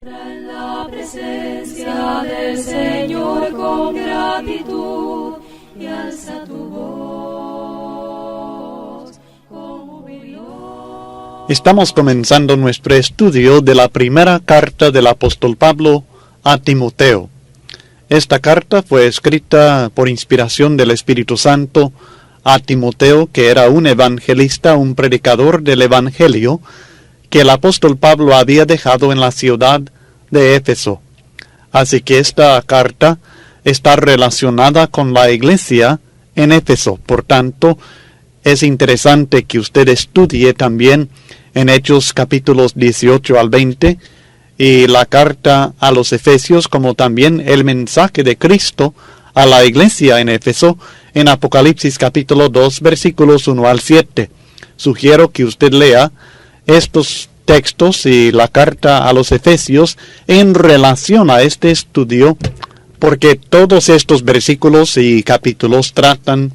En la presencia del Señor con gratitud y alza tu voz con jubileo. Estamos comenzando nuestro estudio de la primera carta del apóstol Pablo a Timoteo. Esta carta fue escrita por inspiración del Espíritu Santo a Timoteo, que era un evangelista, un predicador del Evangelio, que el apóstol Pablo había dejado en la ciudad de Éfeso. Así que esta carta está relacionada con la iglesia en Éfeso. Por tanto, es interesante que usted estudie también en Hechos capítulos 18 al 20 y la carta a los Efesios, como también el mensaje de Cristo a la iglesia en Éfeso en Apocalipsis capítulo 2 versículos 1 al 7. Sugiero que usted lea estos textos y la carta a los Efesios en relación a este estudio, porque todos estos versículos y capítulos tratan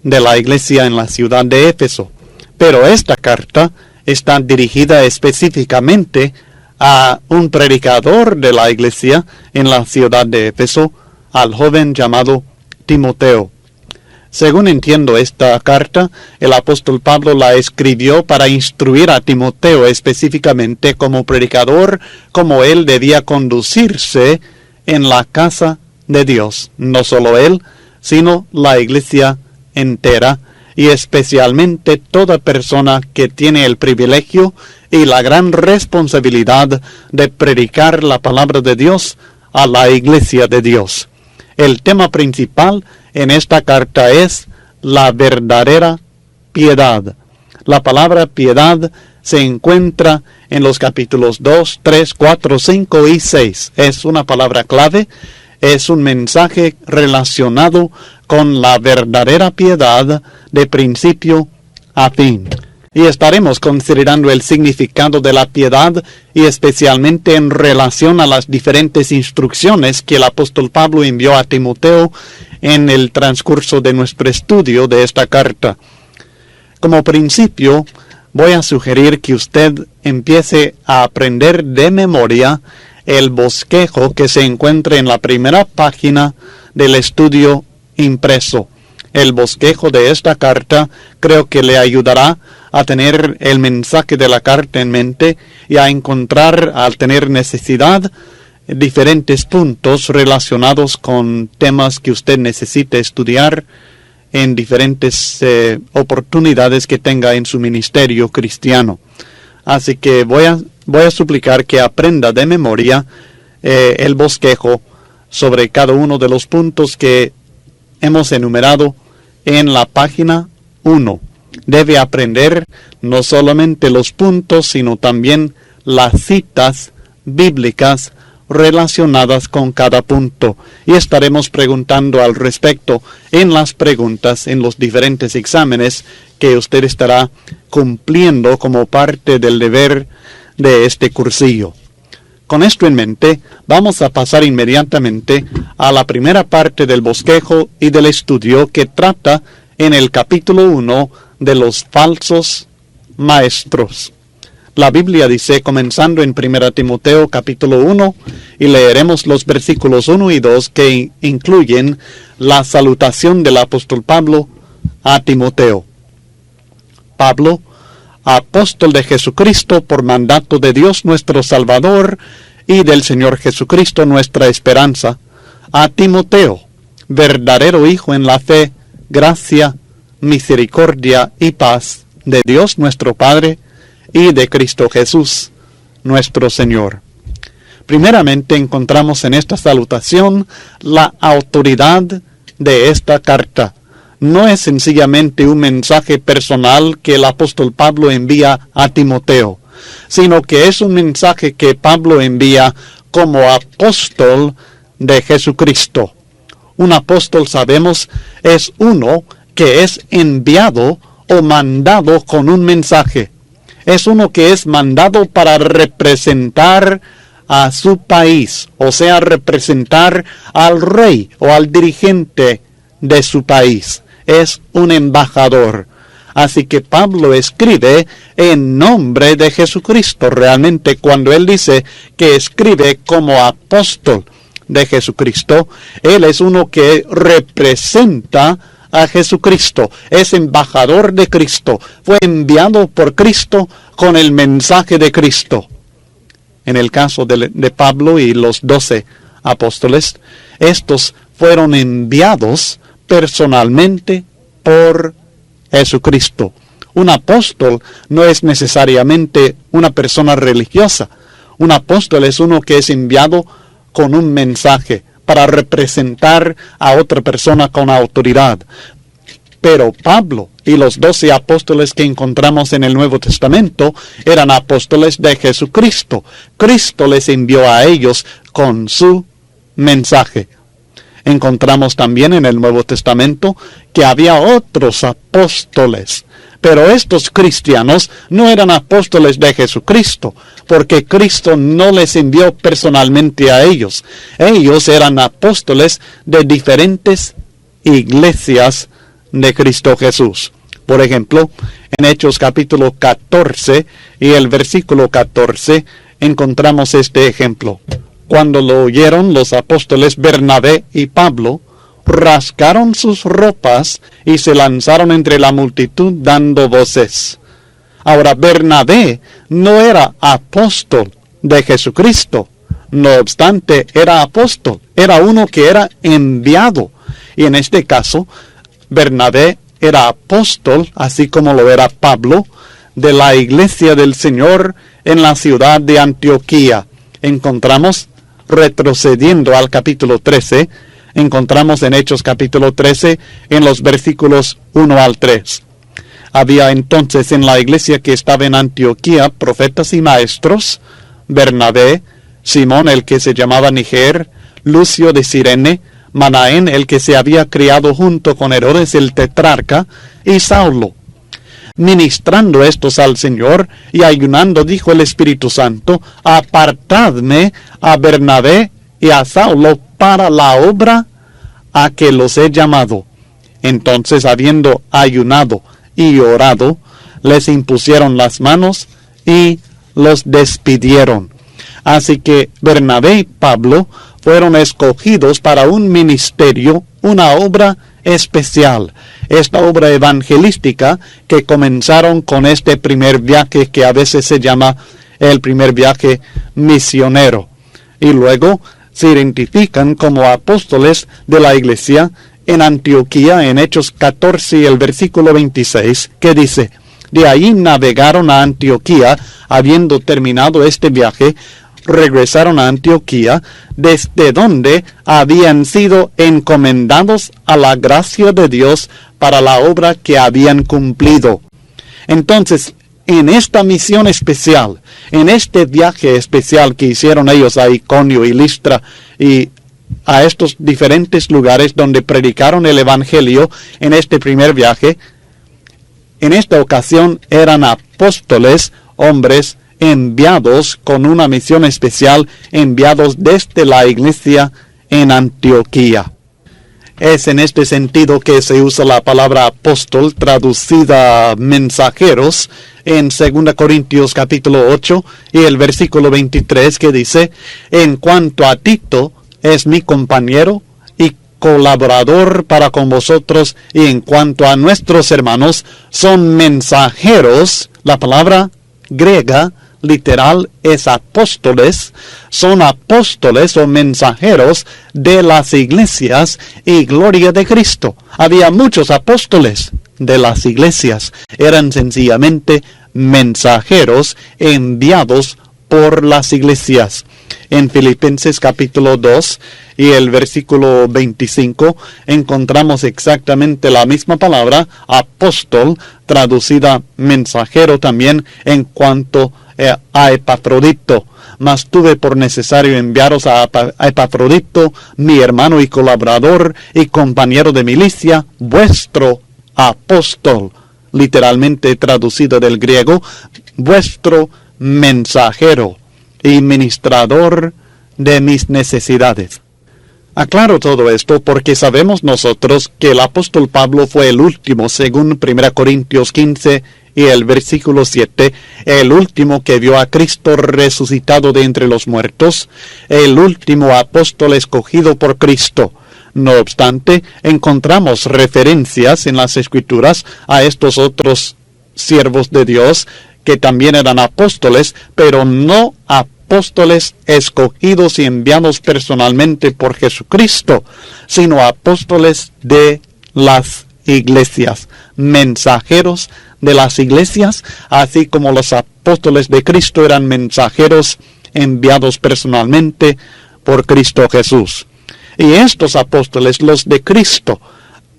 de la iglesia en la ciudad de Éfeso. Pero esta carta está dirigida específicamente a un predicador de la iglesia en la ciudad de Éfeso, al joven llamado Timoteo. Según entiendo esta carta, el apóstol Pablo la escribió para instruir a Timoteo específicamente como predicador, cómo él debía conducirse en la casa de Dios. No solo él, sino la iglesia entera, y especialmente toda persona que tiene el privilegio y la gran responsabilidad de predicar la palabra de Dios a la iglesia de Dios. El tema principal en esta carta es la verdadera piedad. La palabra piedad se encuentra en los capítulos 2, 3, 4, 5 y 6. Es una palabra clave, es un mensaje relacionado con la verdadera piedad de principio a fin. Y estaremos considerando el significado de la piedad y especialmente en relación a las diferentes instrucciones que el apóstol Pablo envió a Timoteo en el transcurso de nuestro estudio de esta carta. Como principio, voy a sugerir que usted empiece a aprender de memoria el bosquejo que se encuentra en la primera página del estudio impreso. El bosquejo de esta carta creo que le ayudará a tener el mensaje de la carta en mente y a encontrar, al tener necesidad, diferentes puntos relacionados con temas que usted necesite estudiar en diferentes oportunidades que tenga en su ministerio cristiano. Así que voy a suplicar que aprenda de memoria el bosquejo sobre cada uno de los puntos que hemos enumerado en la página 1. Debe aprender no solamente los puntos, sino también las citas bíblicas relacionadas con cada punto. Y estaremos preguntando al respecto en las preguntas, en los diferentes exámenes que usted estará cumpliendo como parte del deber de este cursillo. Con esto en mente, vamos a pasar inmediatamente a la primera parte del bosquejo y del estudio que trata en el capítulo 1 de los falsos maestros. La Biblia dice, comenzando en 1 Timoteo capítulo 1, y leeremos los versículos 1 y 2 que incluyen la salutación del apóstol Pablo a Timoteo. Pablo, apóstol de Jesucristo por mandato de Dios nuestro Salvador y del Señor Jesucristo nuestra esperanza, a Timoteo, verdadero hijo en la fe, gracia, misericordia y paz de Dios nuestro Padre y de Cristo Jesús, nuestro Señor. Primeramente encontramos en esta salutación la autoridad de esta carta. No es sencillamente un mensaje personal que el apóstol Pablo envía a Timoteo, sino que es un mensaje que Pablo envía como apóstol de Jesucristo. Un apóstol, sabemos, es uno que es enviado o mandado con un mensaje. Es uno que es mandado para representar a su país, o sea, representar al rey o al dirigente de su país. Es un embajador. Así que Pablo escribe en nombre de Jesucristo. Realmente cuando él dice que escribe como apóstol de Jesucristo, él es uno que representa a Jesucristo, es embajador de Cristo, fue enviado por Cristo con el mensaje de Cristo. En el caso de Pablo y los 12 apóstoles, estos fueron enviados personalmente por Jesucristo. Un apóstol no es necesariamente una persona religiosa. Un apóstol es uno que es enviado con un mensaje para representar a otra persona con autoridad. Pero Pablo y los 12 apóstoles que encontramos en el Nuevo Testamento eran apóstoles de Jesucristo. Cristo les envió a ellos con su mensaje. Encontramos también en el Nuevo Testamento que había otros apóstoles. Pero estos cristianos no eran apóstoles de Jesucristo, porque Cristo no les envió personalmente a ellos. Ellos eran apóstoles de diferentes iglesias de Cristo Jesús. Por ejemplo, en Hechos capítulo 14 y el versículo 14 encontramos este ejemplo. Cuando lo oyeron los apóstoles Bernabé y Pablo, rasgaron sus ropas y se lanzaron entre la multitud dando voces. Ahora, Bernabé no era apóstol de Jesucristo. No obstante, era apóstol. Era uno que era enviado. Y en este caso, Bernabé era apóstol, así como lo era Pablo, de la iglesia del Señor en la ciudad de Antioquía. Encontramos, retrocediendo al capítulo 13, encontramos en Hechos capítulo 13, en los versículos 1 al 3. Había entonces en la iglesia que estaba en Antioquía profetas y maestros: Bernabé, Simón el que se llamaba Niger, Lucio de Cirene, Manaén el que se había criado junto con Herodes el tetrarca, y Saulo. Ministrando estos al Señor y ayunando, dijo el Espíritu Santo: apartadme a Bernabé y a Saulo para la obra a que los he llamado. Entonces, habiendo ayunado y orado, les impusieron las manos y los despidieron. Así que Bernabé y Pablo fueron escogidos para un ministerio, una obra especial. Esta obra evangelística que comenzaron con este primer viaje que a veces se llama el primer viaje misionero. Y luego se identifican como apóstoles de la iglesia en Antioquía en Hechos 14 y el versículo 26, que dice: de ahí navegaron a Antioquía, habiendo terminado este viaje, regresaron a Antioquía, desde donde habían sido encomendados a la gracia de Dios para la obra que habían cumplido. Entonces, en esta misión especial, en este viaje especial que hicieron ellos a Iconio y Listra y a estos diferentes lugares donde predicaron el Evangelio en este primer viaje, en esta ocasión eran apóstoles, hombres enviados con una misión especial, enviados desde la iglesia en Antioquía. Es en este sentido que se usa la palabra apóstol, traducida mensajeros, en 2 Corintios capítulo 8 y el versículo 23, que dice: en cuanto a Tito, es mi compañero y colaborador para con vosotros, y en cuanto a nuestros hermanos, son mensajeros. La palabra griega literal es apóstoles, son apóstoles o mensajeros de las iglesias y gloria de Cristo. Había muchos apóstoles de las iglesias, eran sencillamente mensajeros enviados por las iglesias. En Filipenses capítulo 2 y el versículo 25 encontramos exactamente la misma palabra, apóstol, traducida mensajero también, en cuanto a Epafrodito. Mas tuve por necesario enviaros a Epafrodito, mi hermano y colaborador y compañero de milicia, vuestro apóstol, literalmente traducido del griego, vuestro mensajero y ministrador de mis necesidades. Aclaro todo esto porque sabemos nosotros que el apóstol Pablo fue el último, según 1 Corintios 15 y el versículo 7, el último que vio a Cristo resucitado de entre los muertos, el último apóstol escogido por Cristo. No obstante, encontramos referencias en las Escrituras a estos otros siervos de Dios que también eran apóstoles, pero no apóstoles escogidos y enviados personalmente por Jesucristo, sino apóstoles de las iglesias, mensajeros de las iglesias, así como los apóstoles de Cristo eran mensajeros enviados personalmente por Cristo Jesús. Y estos apóstoles, los de Cristo,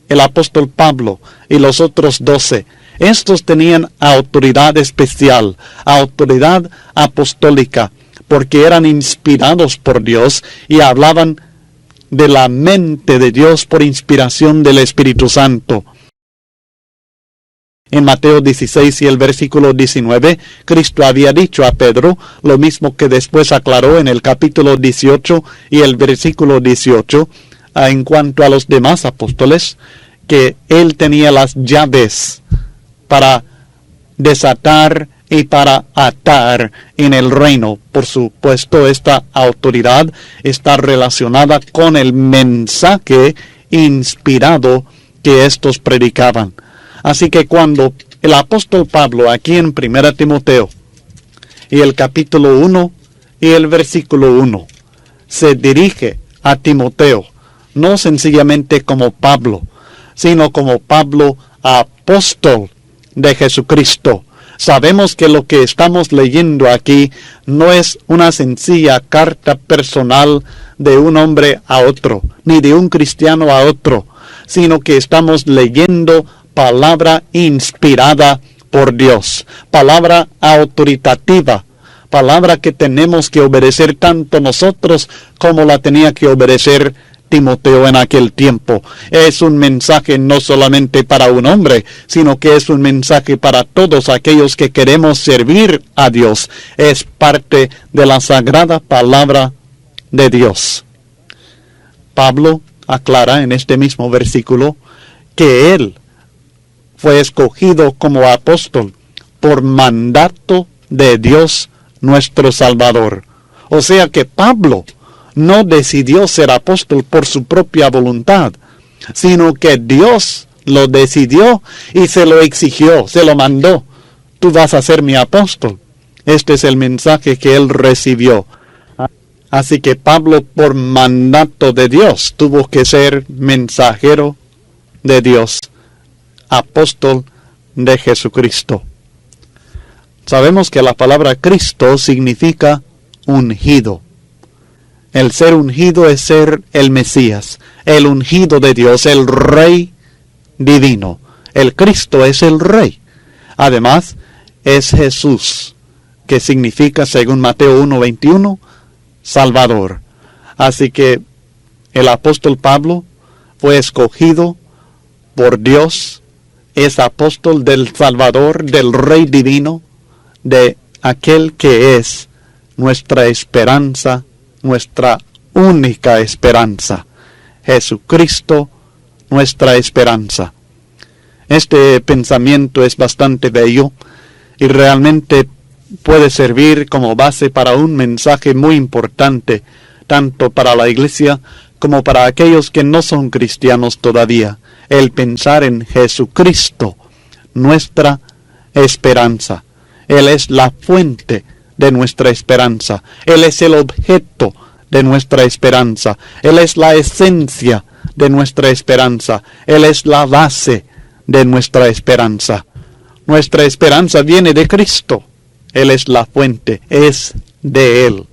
el apóstol Pablo y los otros 12, estos tenían autoridad especial, autoridad apostólica, porque eran inspirados por Dios y hablaban de la mente de Dios por inspiración del Espíritu Santo. En Mateo 16 y el versículo 19, Cristo había dicho a Pedro lo mismo que después aclaró en el capítulo 18 y el versículo 18, en cuanto a los demás apóstoles, que él tenía las llaves para desatar y para atar en el reino. Por supuesto, esta autoridad está relacionada con el mensaje inspirado que estos predicaban. Así que cuando el apóstol Pablo, aquí en 1 Timoteo, y el capítulo 1 y el versículo 1, se dirige a Timoteo, no sencillamente como Pablo, sino como Pablo, apóstol de Jesucristo. Sabemos que lo que estamos leyendo aquí no es una sencilla carta personal de un hombre a otro, ni de un cristiano a otro, sino que estamos leyendo palabra inspirada por Dios, palabra autoritativa, palabra que tenemos que obedecer tanto nosotros como la tenía que obedecer Timoteo en aquel tiempo. Es un mensaje no solamente para un hombre, sino que es un mensaje para todos aquellos que queremos servir a Dios. Es parte de la sagrada palabra de Dios. Pablo aclara en este mismo versículo que él fue escogido como apóstol por mandato de Dios nuestro Salvador. O sea que Pablo no decidió ser apóstol por su propia voluntad, sino que Dios lo decidió y se lo exigió, se lo mandó. Tú vas a ser mi apóstol. Este es el mensaje que él recibió. Así que Pablo, por mandato de Dios, tuvo que ser mensajero de Dios, apóstol de Jesucristo. Sabemos que la palabra Cristo significa ungido. El ser ungido es ser el Mesías, el ungido de Dios, el Rey divino. El Cristo es el Rey. Además, es Jesús, que significa, según Mateo 1:21, Salvador. Así que el apóstol Pablo fue escogido por Dios, es apóstol del Salvador, del Rey divino, de aquel que es nuestra esperanza, nuestra única esperanza, Jesucristo, nuestra esperanza. Este pensamiento es bastante bello y realmente puede servir como base para un mensaje muy importante, tanto para la iglesia como para aquellos que no son cristianos todavía. El pensar en Jesucristo, nuestra esperanza. Él es la fuente de nuestra esperanza. Él es el objeto de nuestra esperanza. Él es la esencia de nuestra esperanza. Él es la base de nuestra esperanza. Nuestra esperanza viene de Cristo. Él es la fuente, es de Él.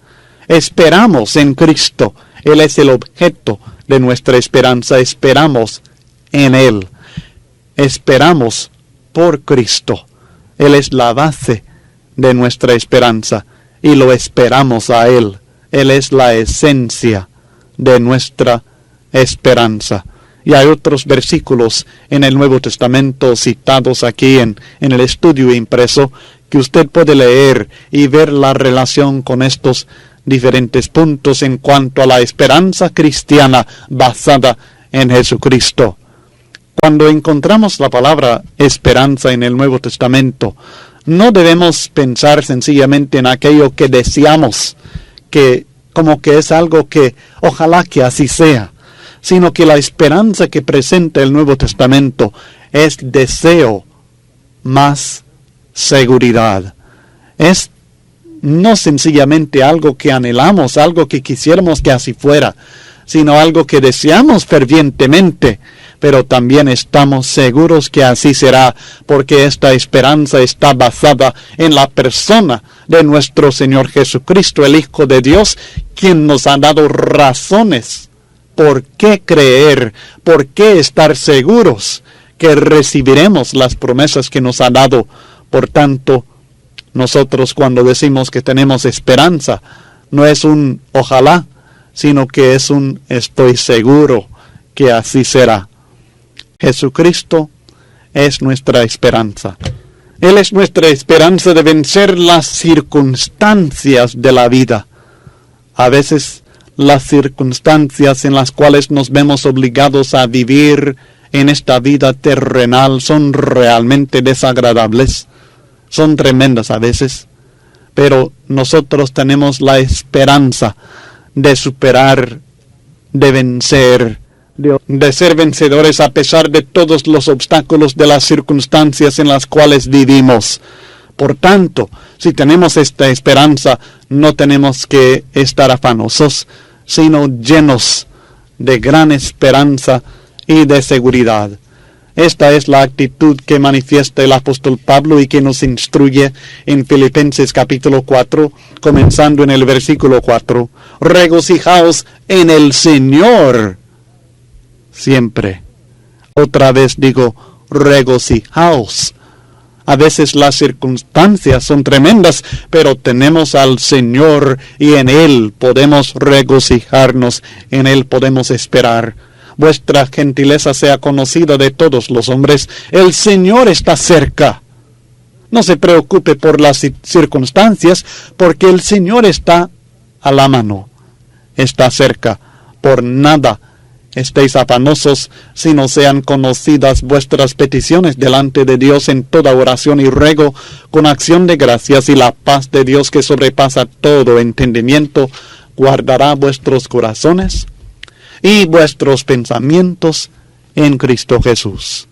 Esperamos en Cristo. Él es el objeto de nuestra esperanza. Esperamos en Él. Esperamos por Cristo. Él es la base de nuestra esperanza y lo esperamos a Él. Él es la esencia de nuestra esperanza. Y hay otros versículos en el Nuevo Testamento citados aquí en el estudio impreso que usted puede leer y ver la relación con estos diferentes puntos en cuanto a la esperanza cristiana basada en Jesucristo. Cuando encontramos la palabra esperanza en el Nuevo Testamento, no debemos pensar sencillamente en aquello que deseamos, que como que es algo que ojalá que así sea, sino que la esperanza que presenta el Nuevo Testamento es deseo más seguridad. Es no sencillamente algo que anhelamos, algo que quisiéramos que así fuera, sino algo que deseamos fervientemente, pero también estamos seguros que así será, porque esta esperanza está basada en la persona de nuestro Señor Jesucristo, el Hijo de Dios, quien nos ha dado razones por qué creer, por qué estar seguros que recibiremos las promesas que nos ha dado. Por tanto, nosotros cuando decimos que tenemos esperanza, no es un ojalá, sino que es un estoy seguro que así será. Jesucristo es nuestra esperanza. Él es nuestra esperanza de vencer las circunstancias de la vida. A veces las circunstancias en las cuales nos vemos obligados a vivir en esta vida terrenal son realmente desagradables, son tremendas a veces, pero nosotros tenemos la esperanza de superar, de vencer, de ser vencedores a pesar de todos los obstáculos de las circunstancias en las cuales vivimos. Por tanto, si tenemos esta esperanza, no tenemos que estar afanosos, sino llenos de gran esperanza y de seguridad. Esta es la actitud que manifiesta el apóstol Pablo y que nos instruye en Filipenses capítulo 4, comenzando en el versículo 4. Regocijaos en el Señor siempre. Otra vez digo, regocijaos. A veces las circunstancias son tremendas, pero tenemos al Señor y en Él podemos regocijarnos, en Él podemos esperar. Vuestra gentileza sea conocida de todos los hombres. El Señor está cerca. No se preocupe por las circunstancias, porque el Señor está a la mano. Está cerca. Por nada estéis afanosos, sino sean conocidas vuestras peticiones delante de Dios en toda oración y ruego, con acción de gracias, y la paz de Dios que sobrepasa todo entendimiento, guardará vuestros corazones y vuestros pensamientos en Cristo Jesús.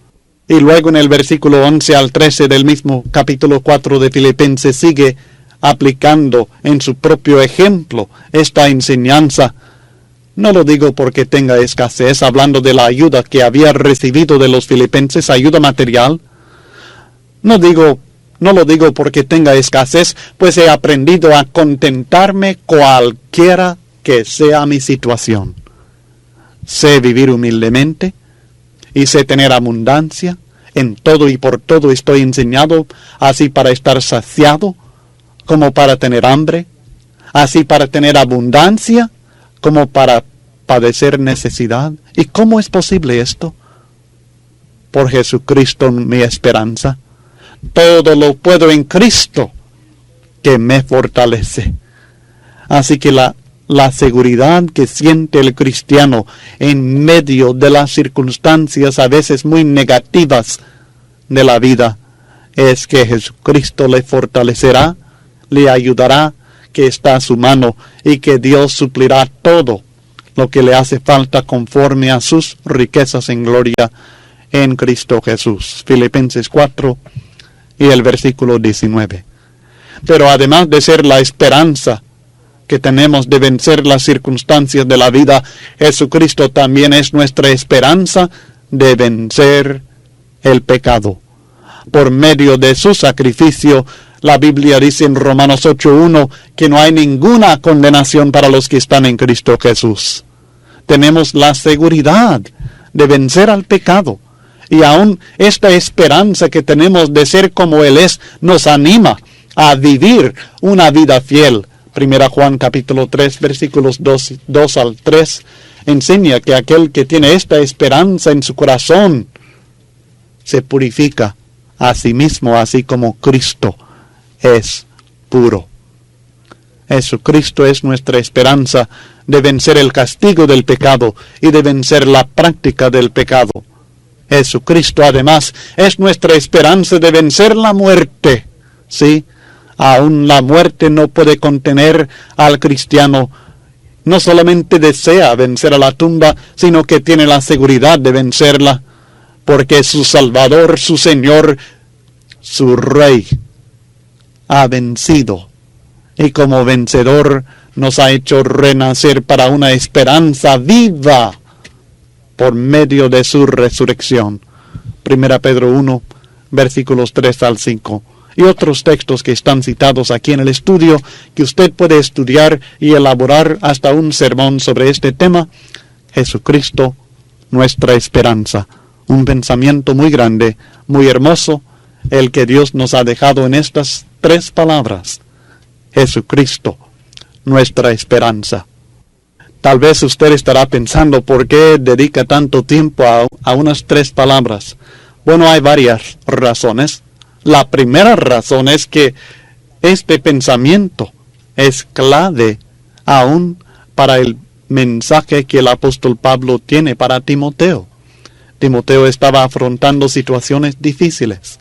Y luego en el versículo 11 al 13 del mismo capítulo 4 de Filipenses sigue aplicando en su propio ejemplo esta enseñanza. No lo digo porque tenga escasez, hablando de la ayuda que había recibido de los filipenses, ayuda material. No lo digo porque tenga escasez, pues he aprendido a contentarme cualquiera que sea mi situación. Sé vivir humildemente y sé tener abundancia. En todo y por todo estoy enseñado, así para estar saciado como para tener hambre, así para tener abundancia como para padecer necesidad. ¿Y cómo es posible esto? Por Jesucristo mi esperanza. Todo lo puedo en Cristo que me fortalece. Así que la seguridad que siente el cristiano en medio de las circunstancias a veces muy negativas de la vida es que Jesucristo le fortalecerá, le ayudará, que está a su mano y que Dios suplirá todo lo que le hace falta conforme a sus riquezas en gloria en Cristo Jesús. Filipenses 4 y el versículo 19. Pero además de ser la esperanza que tenemos de vencer las circunstancias de la vida, Jesucristo también es nuestra esperanza de vencer el pecado. Por medio de su sacrificio, la Biblia dice en Romanos 8:1 que no hay ninguna condenación para los que están en Cristo Jesús. Tenemos la seguridad de vencer al pecado. Y aún esta esperanza que tenemos de ser como Él es, nos anima a vivir una vida fiel. 1 Juan capítulo 3, versículos 2 al 3, enseña que aquel que tiene esta esperanza en su corazón se purifica a sí mismo, así como Cristo es puro. Jesucristo es nuestra esperanza de vencer el castigo del pecado y de vencer la práctica del pecado. Jesucristo además es nuestra esperanza de vencer la muerte. Sí, aún la muerte no puede contener al cristiano. No solamente desea vencer a la tumba, sino que tiene la seguridad de vencerla, porque su Salvador, su Señor, su Rey, ha vencido. Y como vencedor nos ha hecho renacer para una esperanza viva por medio de su resurrección. 1 Pedro 1, versículos 3 al 5. Y otros textos que están citados aquí en el estudio, que usted puede estudiar y elaborar hasta un sermón sobre este tema. Jesucristo, nuestra esperanza. Un pensamiento muy grande, muy hermoso, el que Dios nos ha dejado en estas 3 palabras. Jesucristo, nuestra esperanza. Tal vez usted estará pensando, ¿por qué dedica tanto tiempo a unas 3 palabras? Bueno, hay varias razones. La primera razón es que este pensamiento es clave aún para el mensaje que el apóstol Pablo tiene para Timoteo. Timoteo estaba afrontando situaciones difíciles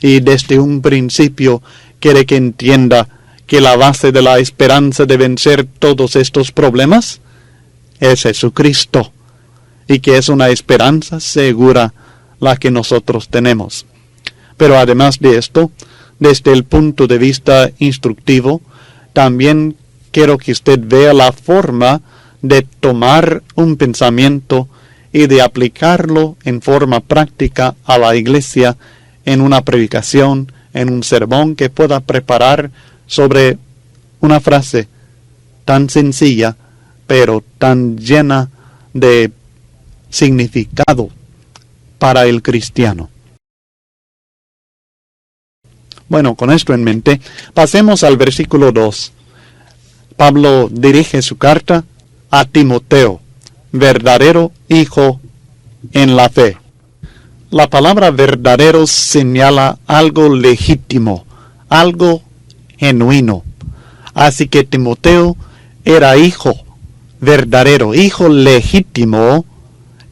y desde un principio quiere que entienda que la base de la esperanza de vencer todos estos problemas es Jesucristo y que es una esperanza segura la que nosotros tenemos. Pero además de esto, desde el punto de vista instructivo, también quiero que usted vea la forma de tomar un pensamiento y de aplicarlo en forma práctica a la iglesia en una predicación, en un sermón que pueda preparar sobre una frase tan sencilla, pero tan llena de significado para el cristiano. Bueno, con esto en mente, pasemos al versículo 2. Pablo dirige su carta a Timoteo, verdadero hijo en la fe. La palabra verdadero señala algo legítimo, algo genuino. Así que Timoteo era hijo verdadero, hijo legítimo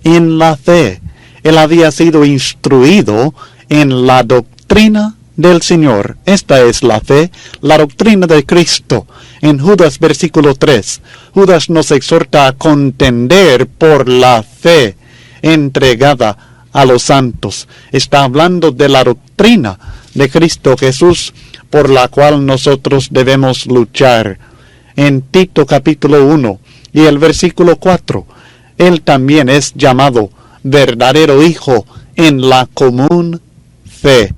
en la fe. Él había sido instruido en la doctrina del Señor. Esta es la fe, la doctrina de Cristo. En Judas versículo 3, Judas nos exhorta a contender por la fe entregada a los santos. Está hablando de la doctrina de Cristo Jesús por la cual nosotros debemos luchar. En Tito capítulo 1 y el versículo 4, él también es llamado verdadero hijo en la común fe.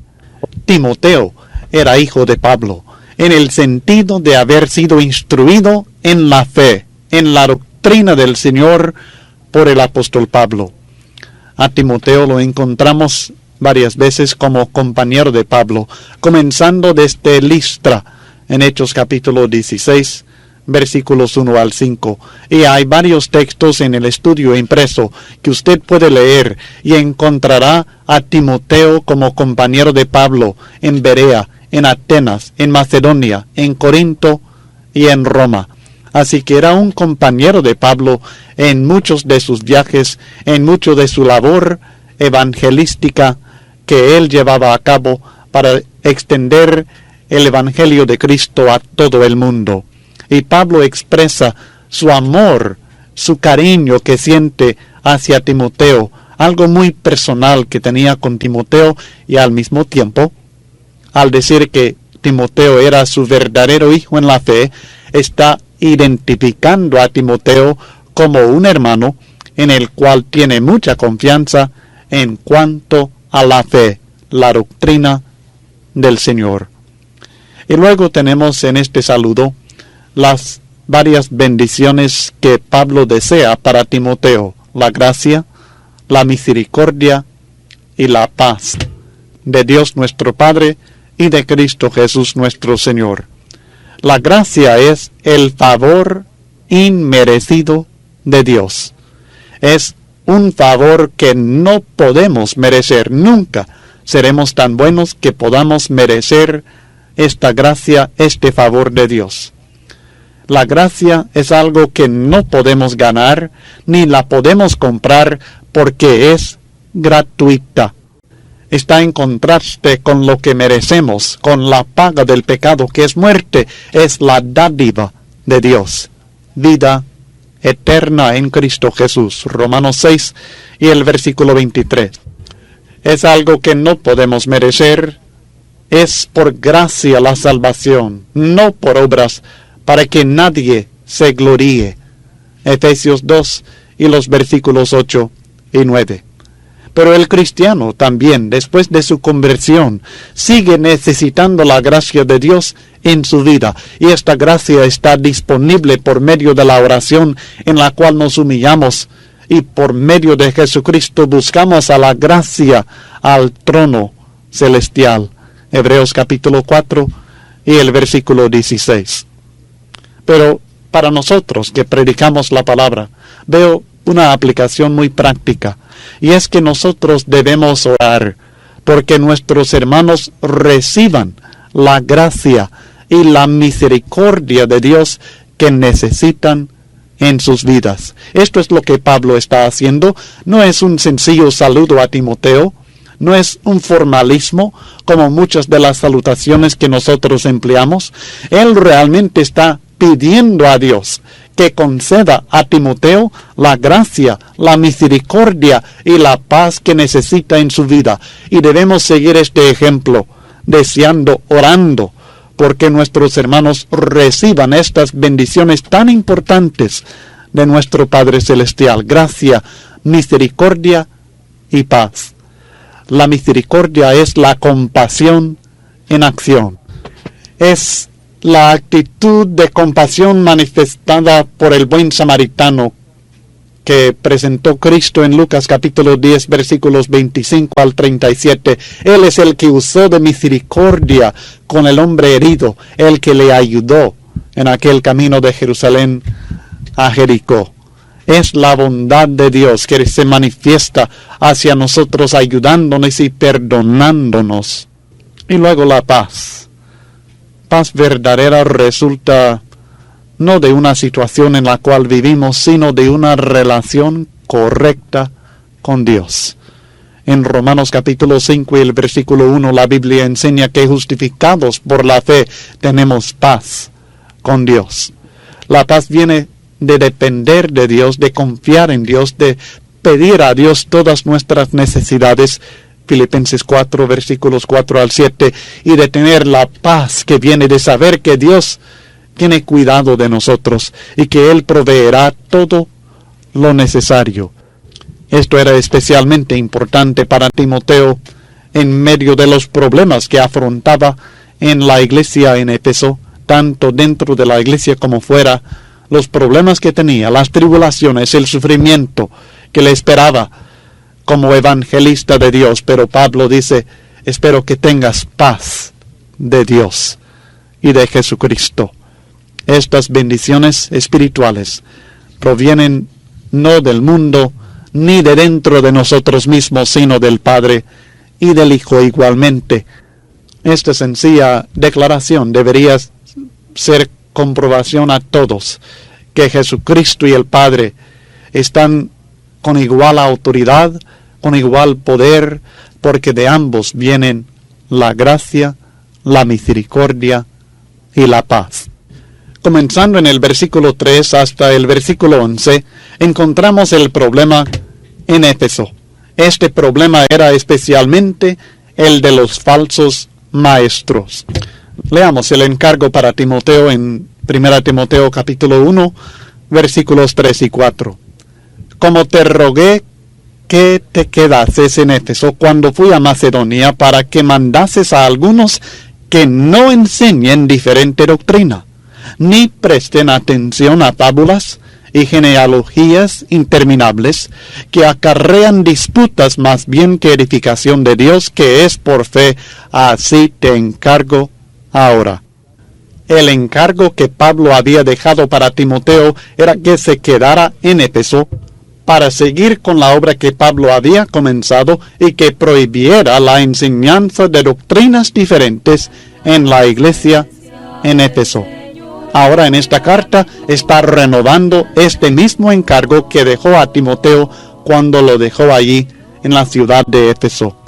Timoteo era hijo de Pablo, en el sentido de haber sido instruido en la fe, en la doctrina del Señor por el apóstol Pablo. A Timoteo lo encontramos varias veces como compañero de Pablo, comenzando desde Listra, en Hechos capítulo 16, versículos 1 al 5. Y hay varios textos en el estudio impreso que usted puede leer y encontrará a Timoteo como compañero de Pablo en Berea, en Atenas, en Macedonia, en Corinto y en Roma. Así que era un compañero de Pablo en muchos de sus viajes, en mucho de su labor evangelística que él llevaba a cabo para extender el Evangelio de Cristo a todo el mundo. Y Pablo expresa su amor, su cariño que siente hacia Timoteo, algo muy personal que tenía con Timoteo, y al mismo tiempo, al decir que Timoteo era su verdadero hijo en la fe, está identificando a Timoteo como un hermano en el cual tiene mucha confianza en cuanto a la fe, la doctrina del Señor. Y luego tenemos en este saludo las varias bendiciones que Pablo desea para Timoteo: la gracia, la misericordia y la paz de Dios nuestro Padre y de Cristo Jesús nuestro Señor. La gracia es el favor inmerecido de Dios. Es un favor que no podemos merecer. Nunca seremos tan buenos que podamos merecer esta gracia, este favor de Dios. La gracia es algo que no podemos ganar, ni la podemos comprar, porque es gratuita. Está en contraste con lo que merecemos, con la paga del pecado, que es muerte. Es la dádiva de Dios, vida eterna en Cristo Jesús. Romanos 6 y el versículo 23. Es algo que no podemos merecer. Es por gracia la salvación, no por obras, para que nadie se gloríe. Efesios 2 y los versículos 8 y 9. Pero el cristiano también, después de su conversión, sigue necesitando la gracia de Dios en su vida. Y esta gracia está disponible por medio de la oración en la cual nos humillamos. Y por medio de Jesucristo buscamos a la gracia, al trono celestial. Hebreos capítulo 4 y el versículo 16. Pero para nosotros que predicamos la palabra, veo una aplicación muy práctica. Y es que nosotros debemos orar porque nuestros hermanos reciban la gracia y la misericordia de Dios que necesitan en sus vidas. Esto es lo que Pablo está haciendo. No es un sencillo saludo a Timoteo, no es un formalismo como muchas de las salutaciones que nosotros empleamos. Él realmente está pidiendo a Dios que conceda a Timoteo la gracia, la misericordia y la paz que necesita en su vida. Y debemos seguir este ejemplo, deseando, orando, porque nuestros hermanos reciban estas bendiciones tan importantes de nuestro Padre Celestial. Gracia, misericordia y paz. La misericordia es la compasión en acción. Es la actitud de compasión manifestada por el buen samaritano que presentó Cristo en Lucas capítulo 10 versículos 25 al 37. Él es el que usó de misericordia con el hombre herido, el que le ayudó en aquel camino de Jerusalén a Jericó. Es la bondad de Dios que se manifiesta hacia nosotros, ayudándonos y perdonándonos. Y luego la paz. Paz verdadera resulta no de una situación en la cual vivimos, sino de una relación correcta con Dios. En Romanos capítulo 5 y el versículo 1, la Biblia enseña que justificados por la fe tenemos paz con Dios. La paz viene de depender de Dios, de confiar en Dios, de pedir a Dios todas nuestras necesidades. Filipenses 4, versículos 4 al 7, y de tener la paz que viene de saber que Dios tiene cuidado de nosotros y que Él proveerá todo lo necesario. Esto era especialmente importante para Timoteo en medio de los problemas que afrontaba en la iglesia en Éfeso, tanto dentro de la iglesia como fuera, los problemas que tenía, las tribulaciones, el sufrimiento que le esperaba como evangelista de Dios. Pero Pablo dice, espero que tengas paz de Dios y de Jesucristo. Estas bendiciones espirituales provienen no del mundo, ni de dentro de nosotros mismos, sino del Padre y del Hijo igualmente. Esta sencilla declaración debería ser comprobación a todos, que Jesucristo y el Padre están con igual autoridad, con igual poder, porque de ambos vienen la gracia, la misericordia y la paz. Comenzando en el versículo 3 hasta el versículo 11, encontramos el problema en Éfeso. Este problema era especialmente el de los falsos maestros. Leamos el encargo para Timoteo en 1 Timoteo capítulo 1, versículos 3 y 4. Como te rogué que te quedases en Éfeso cuando fui a Macedonia, para que mandases a algunos que no enseñen diferente doctrina, ni presten atención a fábulas y genealogías interminables, que acarrean disputas más bien que edificación de Dios, que es por fe. Así te encargo ahora. El encargo que Pablo había dejado para Timoteo era que se quedara en Éfeso para seguir con la obra que Pablo había comenzado y que prohibiera la enseñanza de doctrinas diferentes en la iglesia en Éfeso. ahora en esta carta está renovando este mismo encargo que dejó a Timoteo cuando lo dejó allí en la ciudad de Éfeso.